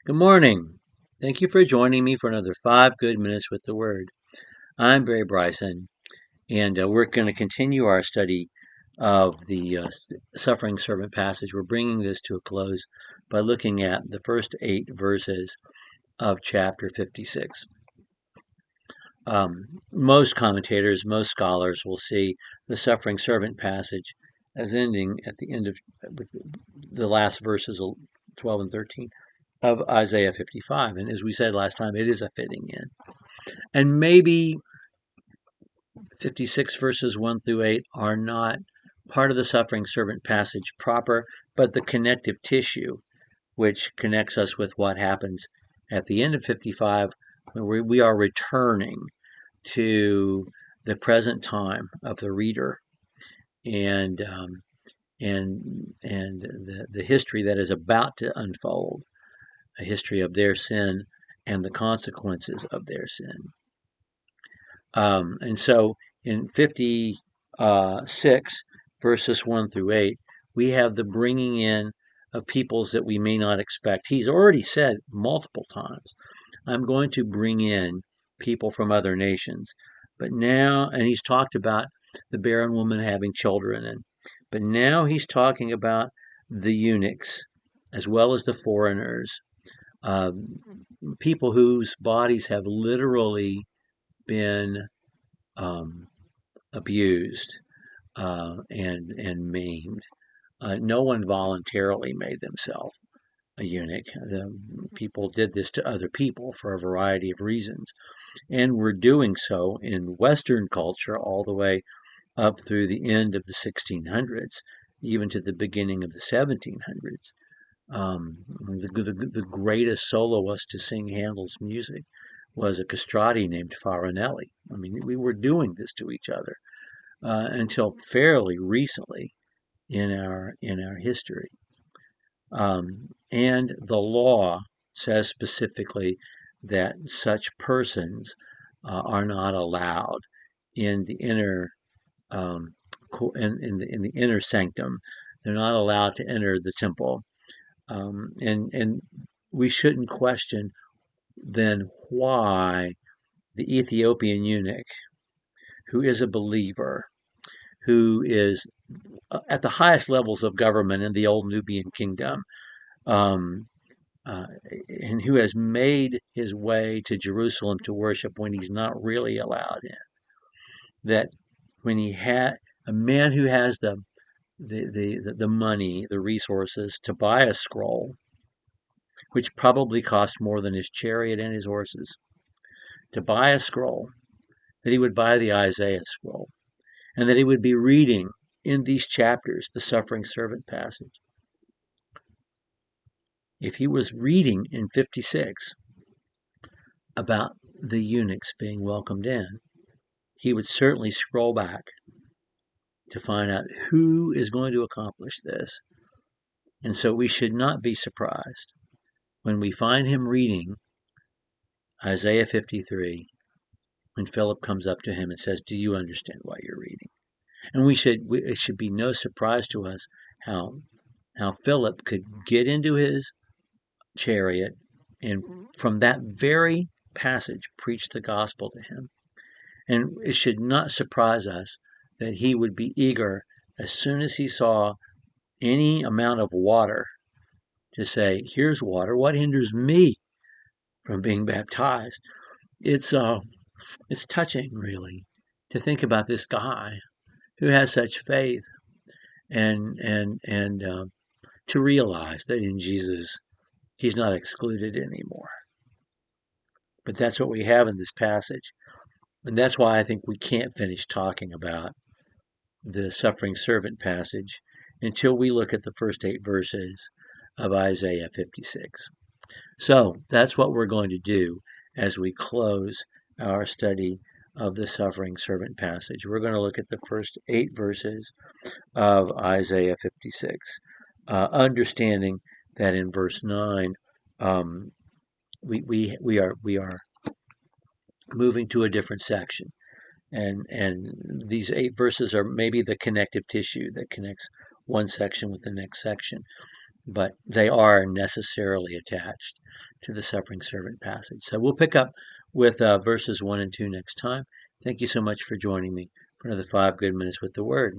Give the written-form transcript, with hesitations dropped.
Good morning. Thank you for joining me for another 5 good minutes with the Word. I'm Barry Bryson, and we're going to continue our study of the Suffering Servant passage. We're bringing this to a close by looking at the first 8 verses of chapter 56. Most commentators, most scholars will see the Suffering Servant passage as ending at the end of the last verses 12 and 13 of Isaiah 55. And as we said last time, it is a fitting end. And maybe 56 verses 1 through 8 are not part of the suffering servant passage proper, but the connective tissue which connects us with what happens at the end of 55, where we are returning to the present time of the reader and the history that is about to unfold, a history of their sin and the consequences of their sin. And so in 56 verses 1 through 8, we have the bringing in of peoples that we may not expect. He's already said multiple times, I'm going to bring in people from other nations. But now, and he's talked about the barren woman having children, but now he's talking about the eunuchs as well as the foreigners, people whose bodies have literally been abused and maimed. No one voluntarily made themselves a eunuch. The people did this to other people for a variety of reasons, and were doing so in Western culture all the way up through the end of the 1600s, even to the beginning of the 1700s. The greatest soloist to sing Handel's music was a castrati named Farinelli. I mean, we were doing this to each other until fairly recently in our history. And the law says specifically that such persons are not allowed in the inner in the inner sanctum. They're not allowed to enter the temple, and we shouldn't question then why the Ethiopian eunuch, who is a believer, who is at the highest levels of government in the old Nubian kingdom, and who has made his way to Jerusalem to worship when he's not really allowed in, that when he had a man who has the money, the resources to buy a scroll, which probably cost more than his chariot and his horses, to buy a scroll, that he would buy the Isaiah scroll, and that he would be reading in these chapters the suffering servant passage. If he was reading in 56 about the eunuchs being welcomed in, he would certainly scroll back to find out who is going to accomplish this. And so we should not be surprised when we find him reading Isaiah 53, when Philip comes up to him and says, do you understand what you're reading? And it should be no surprise to us how Philip could get into his chariot and from that very passage preach the gospel to him. And it should not surprise us that he would be eager as soon as he saw any amount of water to say, here's water, what hinders me from being baptized? It's touching, really, to think about this guy who has such faith and to realize that in Jesus he's not excluded anymore. But that's what we have in this passage. And that's why I think we can't finish talking about the suffering servant passage until we look at the first 8 verses of Isaiah 56. So that's what we're going to do as we close our study of the suffering servant passage. We're going to look at the first 8 verses of Isaiah 56, understanding that in verse 9, we are moving to a different section, and these 8 verses are maybe the connective tissue that connects one section with the next section. but they are necessarily attached to the suffering servant passage. So we'll pick up with verses 1 and 2 next time. Thank you so much for joining me for another 5 good minutes with the Word.